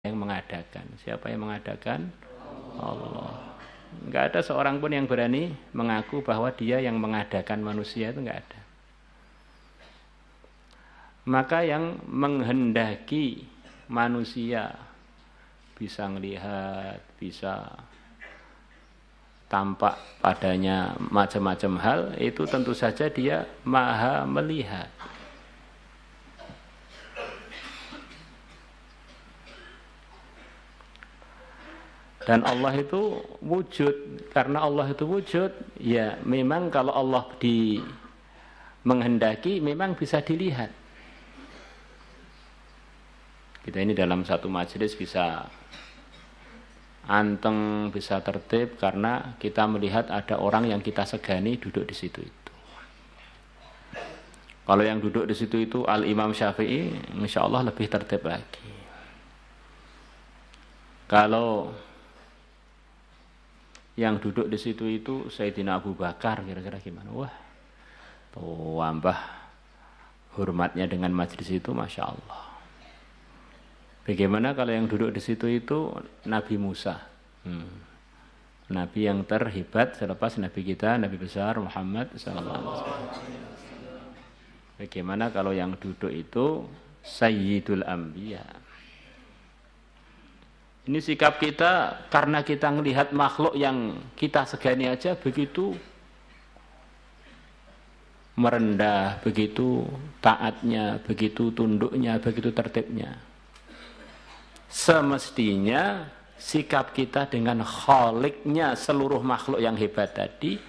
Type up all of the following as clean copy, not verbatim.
yang mengadakan. Siapa yang mengadakan? Allah. Enggak ada seorang pun yang berani mengaku bahwa dia yang mengadakan manusia, itu enggak ada. Maka yang menghendaki manusia bisa melihat, bisa tampak padanya macam-macam hal, itu tentu saja dia maha melihat. Dan Allah itu wujud. Karena Allah itu wujud, ya memang kalau Allah menghendaki memang bisa dilihat. Kita ini dalam satu majelis bisa anteng, bisa tertib karena kita melihat ada orang yang kita segani duduk di situ itu. Kalau yang duduk di situ itu Al-Imam Syafi'i, insya Allah lebih tertib lagi. Kalau yang duduk di situ itu Sayyidina Abu Bakar, kira-kira gimana? Wah, tambah hormatnya dengan majelis itu, Masya Allah. Bagaimana kalau yang duduk di situ itu Nabi Musa, Nabi yang terhebat selepas Nabi kita, Nabi besar Muhammad SAW. Bagaimana kalau yang duduk itu Sayyidul Anbiya? Ini sikap kita karena kita melihat makhluk yang kita segani aja begitu merendah, begitu taatnya, begitu tunduknya, begitu tertibnya. Semestinya sikap kita dengan Khaliqnya seluruh makhluk yang hebat tadi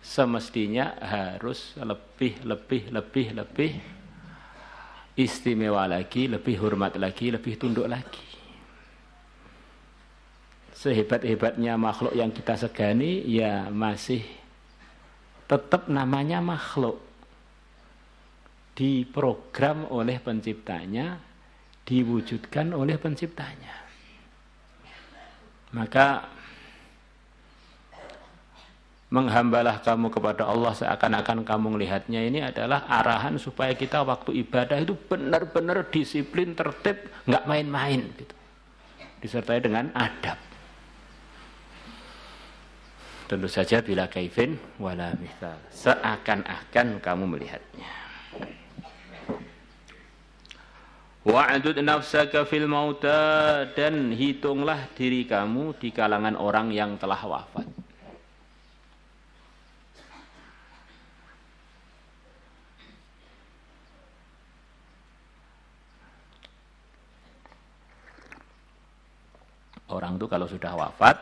semestinya harus lebih istimewa lagi, lebih hormat lagi, lebih tunduk lagi. Sehebat-hebatnya makhluk yang kita segani, ya masih tetap namanya makhluk. Diprogram oleh penciptanya, diwujudkan oleh penciptanya. Maka menghambalah kamu kepada Allah seakan-akan kamu melihatnya, ini adalah arahan supaya kita waktu ibadah itu benar-benar disiplin, tertib, nggak main-main gitu. Disertai dengan adab. Tentu saja bila kaifin wala mithal, seakan-akan kamu melihatnya. Wa'dud nafsaka fil mauta, dan hitunglah diri kamu di kalangan orang yang telah wafat. Orang itu kalau sudah wafat,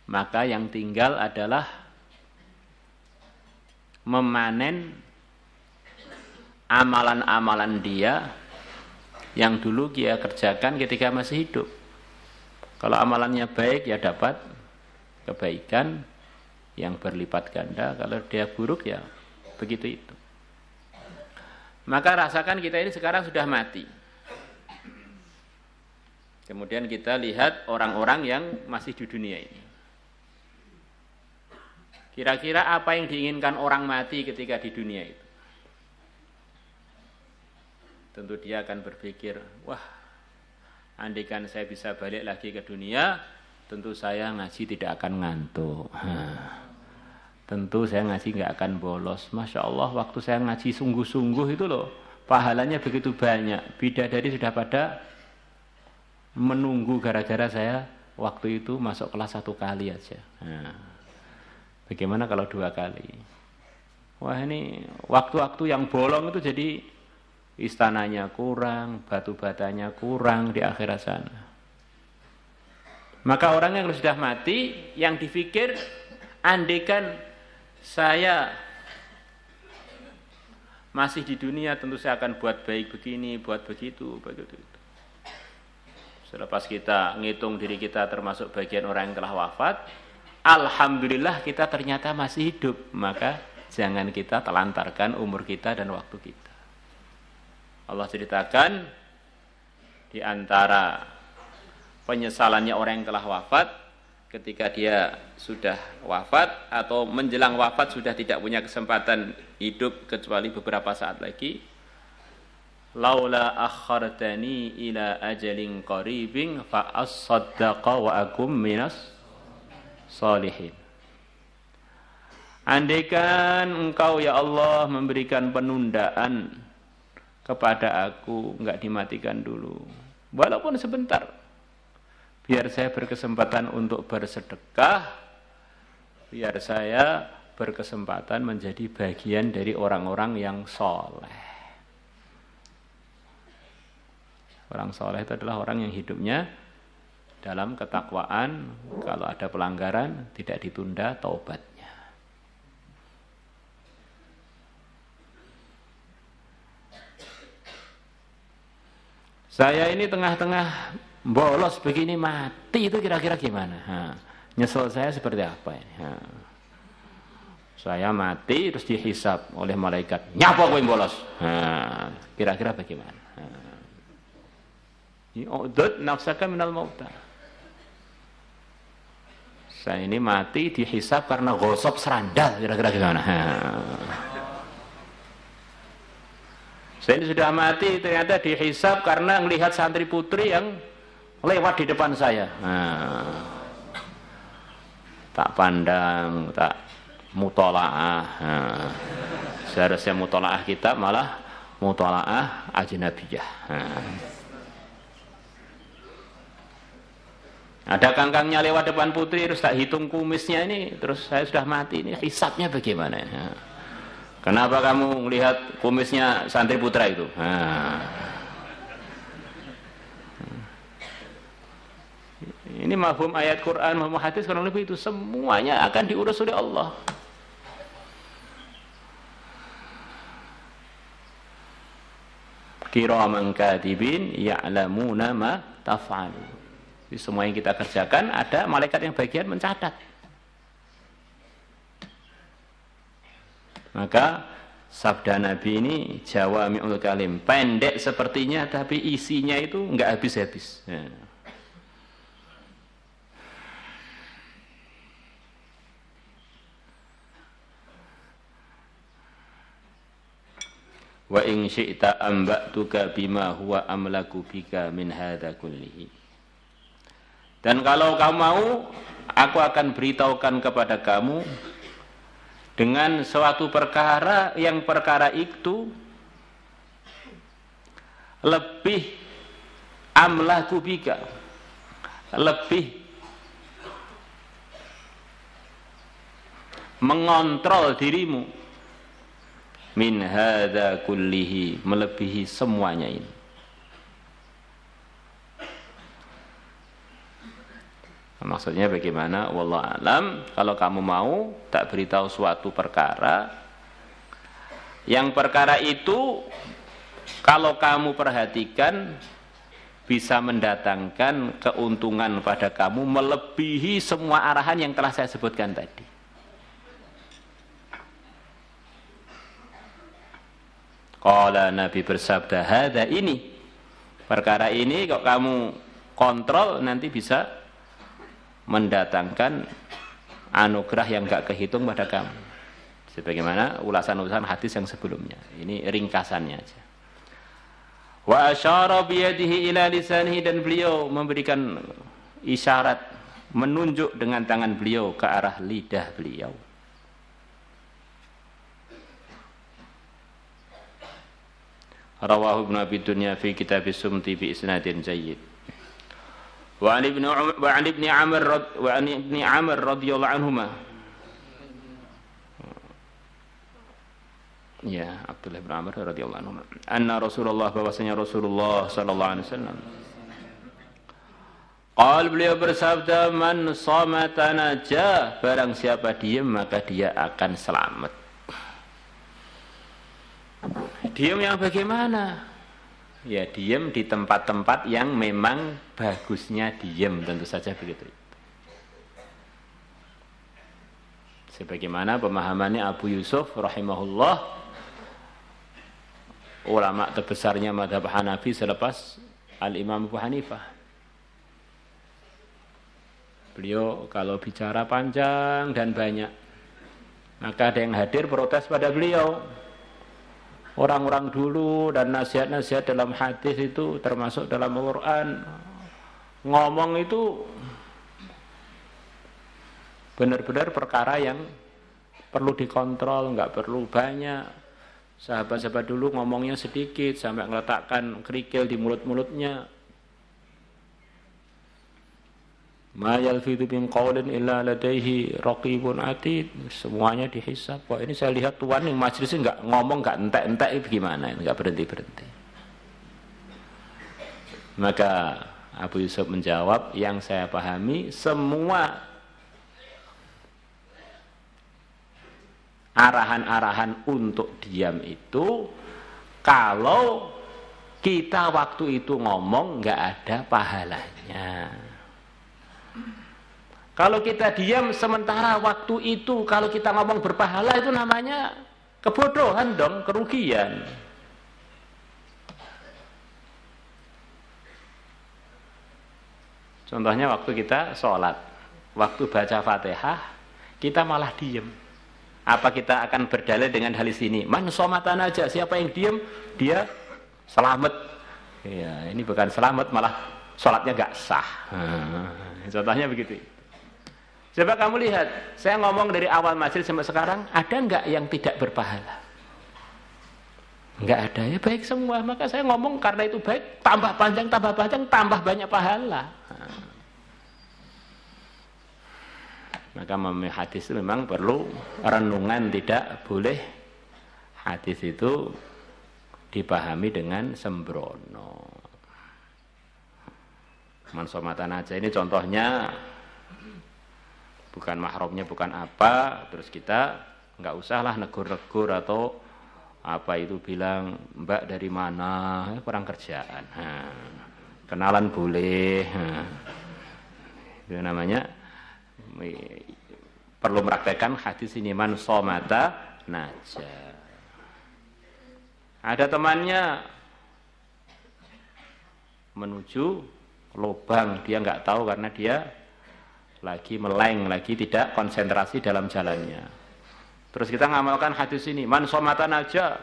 maka yang tinggal adalah memanen amalan-amalan dia yang dulu dia kerjakan ketika masih hidup. Kalau amalannya baik, ya dapat kebaikan yang berlipat ganda. Kalau dia buruk, ya begitu itu. Maka rasakan kita ini sekarang sudah mati. Kemudian kita lihat orang-orang yang masih di dunia ini. Kira-kira apa yang diinginkan orang mati ketika di dunia itu? Tentu dia akan berpikir, wah, andaikan saya bisa balik lagi ke dunia, tentu saya ngaji tidak akan ngantuk. Tentu saya ngaji nggak akan bolos. Masya Allah, waktu saya ngaji sungguh-sungguh itu loh, pahalanya begitu banyak. Bidadari sudah pada menunggu gara-gara saya waktu itu masuk kelas 1 kali aja. Bagaimana kalau 2 kali? Wah, ini waktu-waktu yang bolong itu jadi istananya kurang, batu batanya kurang di akhirat sana. Maka orang yang sudah mati, yang dipikir, andaikan saya masih di dunia, tentu saya akan buat baik begini, buat begitu, begitu. Selepas kita ngitung diri kita termasuk bagian orang yang telah wafat, alhamdulillah kita ternyata masih hidup. Maka jangan kita telantarkan umur kita dan waktu kita. Allah ceritakan di antara penyesalannya orang yang telah wafat, ketika dia sudah wafat atau menjelang wafat sudah tidak punya kesempatan hidup kecuali beberapa saat lagi, laula akhartani ila ajalin qaribin fa as-saddaqa wa akum minas salihin. Andaikan engkau ya Allah memberikan penundaan kepada aku, enggak dimatikan dulu, walaupun sebentar, biar saya berkesempatan untuk bersedekah, biar saya berkesempatan menjadi bagian dari orang-orang yang soleh. Orang soleh itu adalah orang yang hidupnya dalam ketakwaan, kalau ada pelanggaran tidak ditunda taubatnya. Saya ini tengah-tengah bolos begini mati, itu kira-kira gimana? Nyesel saya seperti apa ini? Saya mati terus dihisab oleh malaikat. Nyapa kowe bolos? Kira-kira bagaimana? I'udud nafsaka minal mauta. Saya ini mati dihisab karena gosok serandal, kira-kira gimana? Saya ini sudah mati ternyata dihisab karena melihat santri putri yang lewat di depan saya. Tak pandang, tak mutolaah. Seharusnya mutolaah kita malah mutolaah ajnabiyah. Ada kangkangnya lewat depan putri, terus tak hitung kumisnya ini, terus saya sudah mati, ini hisabnya bagaimana? Kenapa kamu melihat kumisnya santri putra itu? Ini mafhum ayat Quran, mafhum hadis, kurang lebih itu semuanya akan diurus oleh Allah. Kiraman katibin ya'lamuna ma taf'alu. Semua yang kita kerjakan ada malaikat yang bagian mencatat. Maka sabda Nabi ini jawami'ul kalim, pendek sepertinya tapi isinya itu enggak habis-habis. Wa in syi'ta amba'tuka bima huwa amlaku bika min hadza kullihi. Dan kalau kamu mau, aku akan beritahukan kepada kamu dengan suatu perkara yang perkara itu lebih amlaku bika, lebih mengontrol dirimu, min hadza kullihi, melebihi semuanya ini. Maksudnya bagaimana? Wallahu alam. Kalau kamu mau tak beritahu suatu perkara, yang perkara itu kalau kamu perhatikan bisa mendatangkan keuntungan pada kamu melebihi semua arahan yang telah saya sebutkan tadi. Qala Nabi bersabda, hadza ini, perkara ini kalau kamu kontrol nanti bisa mendatangkan anugerah yang gak kehitung pada kamu. Sebagaimana ulasan-ulasan hadis yang sebelumnya. Ini ringkasannya aja. Wa asyara biyadihi ila lisanihi, dan beliau memberikan isyarat, menunjuk dengan tangan beliau ke arah lidah beliau. Rawahu Ibnu Abi Dunya fi kitab as-Sumti bi isnadin jayyid. Wa an ibni Amr radhiyallahu anhuma. Ya, Abdullah bin Amr radhiyallahu anhuma. Anna Rasulullah, bahwasanya Rasulullah sallallahu alaihi wasallam. Beliau bersabda, man samata najah, barang siapa diam maka dia akan selamat. Diam yang bagaimana? Ya diam di tempat-tempat yang memang bagusnya diam, tentu saja begitu. Sebagaimana pemahamannya Abu Yusuf rahimahullah, ulama terbesarnya mazhab Hanafi selepas Al-Imam Abu Hanifah. Beliau kalau bicara panjang dan banyak, maka ada yang hadir protes pada beliau. orang-orang dulu dan nasihat-nasihat dalam hadis itu termasuk dalam Al-Quran, ngomong itu benar-benar perkara yang perlu dikontrol, nggak perlu banyak. Sahabat-sahabat dulu ngomongnya sedikit sampai meletakkan kerikil di mulut-mulutnya. Ma yalfidhu min qaulin illa ladaihi raqibun atid. Semuanya dihisab. Wah, ini saya lihat tuan yang majelisnya enggak ngomong, enggak entek-entek, itu gimana? Enggak berhenti-berhenti. Maka Abu Yusuf menjawab, yang saya pahami semua arahan-arahan untuk diam itu kalau kita waktu itu ngomong enggak ada pahalanya. Kalau kita diam sementara waktu itu kalau kita ngomong berpahala, itu namanya kebodohan dong, kerugian. Contohnya waktu kita sholat, waktu baca Fatihah kita malah diam. Apa kita akan berdalil dengan hadis ini? Man somatan aja, siapa yang diam dia selamat. Ya, ini bukan selamat, malah sholatnya gak sah. Contohnya begitu. Coba kamu lihat, saya ngomong dari awal majelis sampai sekarang, ada enggak yang tidak berpahala? Enggak ada, ya baik semua. Maka saya ngomong karena itu baik, tambah panjang, tambah banyak pahala. Maka memahami hadis itu memang perlu renungan, tidak boleh hadis itu dipahami dengan sembrono. Mansomatan aja ini contohnya, bukan mahramnya, bukan apa, terus kita nggak usahlah negur-negur atau apa itu bilang mbak dari mana, kurang kerjaan. Kenalan boleh, itu namanya perlu meraktekkan hadis ini, man somata naja. Ada temannya menuju lubang, dia nggak tahu karena dia lagi meleng, lagi tidak konsentrasi dalam jalannya. Terus kita ngamalkan hadis ini, man somatan aja.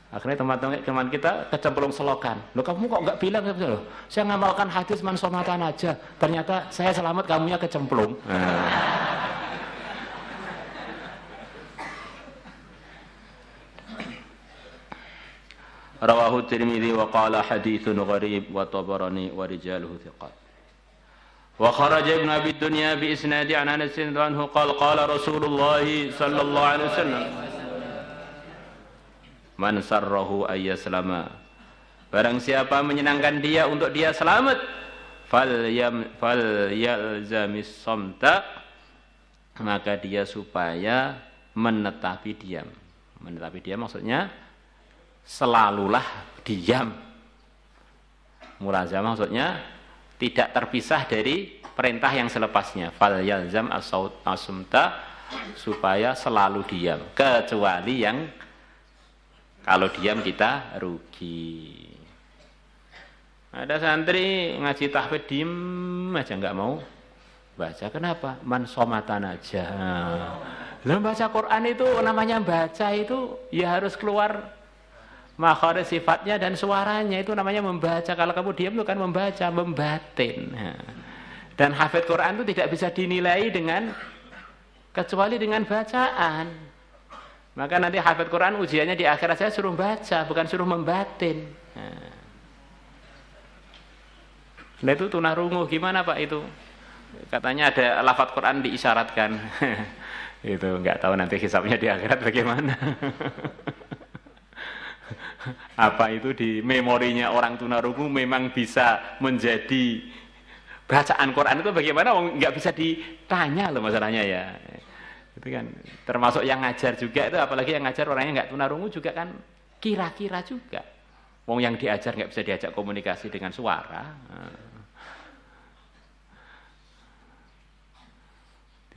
Akhirnya teman-teman kita kecemplung selokan. Loh, kamu kok nggak bilang? Loh, saya ngamalkan hadis man somatan aja. Ternyata saya selamat, kamunya kecemplung. Rawahu Tirmidzi wa qala haditsun gharib wa Tabarani wa rijaluhu thiqat. Wa kharaja Ibnu Abi Dunya bi isnadi an Anas anhu qala qala Rasulullah sallallahu alaihi wasallam man sarrahu ayyaslama, barang siapa menyenangkan dia untuk dia selamat, fal yalzamis samta, maka dia supaya menetapi diam. Menetapi diam maksudnya selalulah diam. Mulazamah maksudnya tidak terpisah dari perintah yang selepasnya. Fal yalzam as-sumta, supaya selalu diam, kecuali yang kalau diam kita rugi. Ada santri ngaji tahfidz diem aja, nggak mau baca. Kenapa? Man somatan aja. Lalu baca Quran itu namanya baca itu ya harus keluar makhraj sifatnya dan suaranya, itu namanya membaca. Kalau kamu diam itu kan membaca, membatin. Dan hafidz Quran itu tidak bisa dinilai dengan kecuali dengan bacaan. Maka nanti hafidz Quran ujiannya di akhirat saya suruh baca, bukan suruh membatin. Nah itu tunarungu, gimana Pak itu? Katanya ada lafadz Quran diisyaratkan. Itu nggak tahu nanti hisabnya di akhirat bagaimana. Apa itu di memorinya orang tunarungu memang bisa menjadi bacaan Quran itu bagaimana? Nggak bisa ditanya loh masalahnya ya. Itu kan termasuk yang ngajar juga itu, apalagi yang ngajar orangnya nggak tunarungu juga kan kira-kira juga. Wong yang diajar nggak bisa diajak komunikasi dengan suara.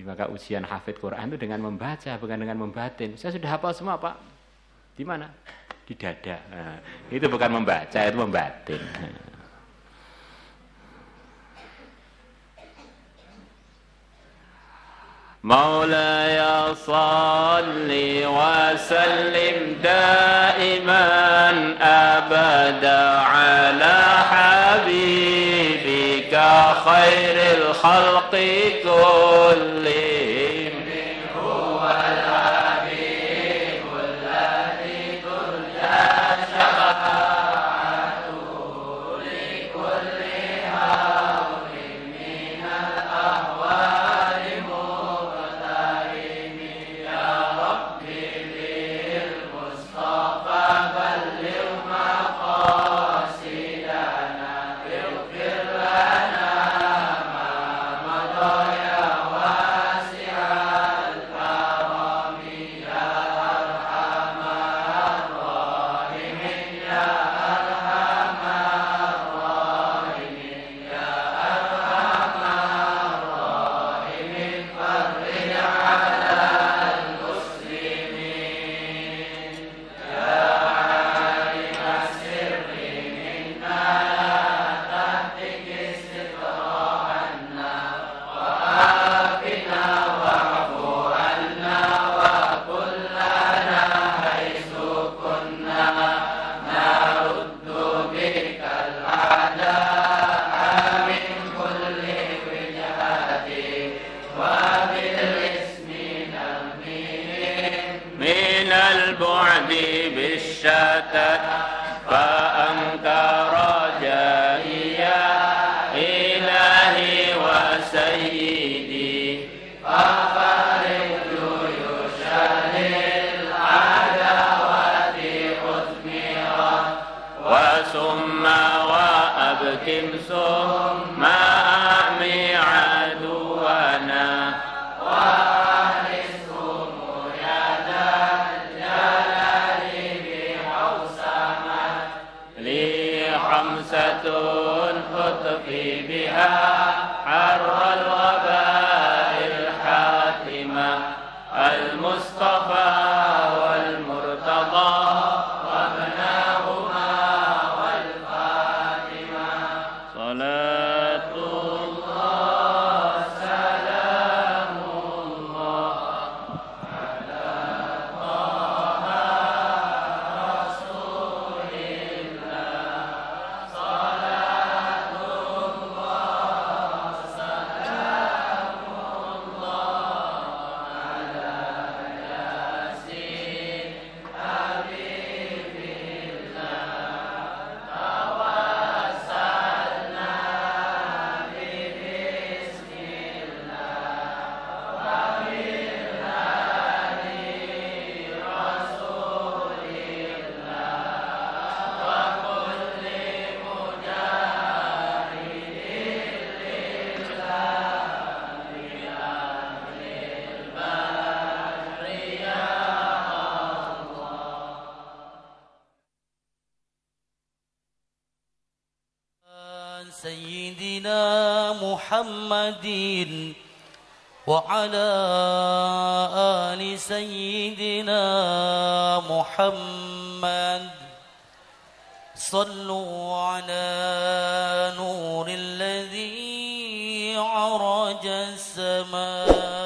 Maka ujian hafidz Quran itu dengan membaca, bukan dengan membatin. Saya sudah hafal semua Pak. Di mana? Di dada. Itu bukan membaca, itu membatin. مولاي صل وسلم دائما أبدا على حبيبك خير الخلق كلهم هو الحبيب الذي ترجى شفاعته لكل هول من الأهوال مقترب يا ربي بالمصطفى بلغ مقاصدنا اغفر لنا ما مضى يا واسع الكرم يا أرحم الراحمين يا أرحم الراحمين يا أرحم الراحمين فرج على المسلمين يا عالم السر منا لا تهتك الستر عنا وآفنا واعف عنا وكن لنا حيث كنا نرد بك الأعداء من كل وجهة وبالاسم نرميهم من البعد بالشتات فأنت رجائي يا إلهي وسيدي ففارق جيوش للعداوة مثمرا وسم وأبكم ثم أعمي عدونا وأهلسهم يا ذا الجلال بحوسمة لي خمسة أطفي بها حر الوباء الحاتمة المصطفى والمرتضى وابناهما والفاتمة صلاة الله سلام الله على طه رسول الله صلاة الله سلام الله على ياسين حبيب الله توسلنا ببسم الله وبالهادي رسول الله وكل مجاهد لله بأهل البحر يا سيدنا محمد وعلى آل سيدنا محمد صلوا على نور الذي عرج السماء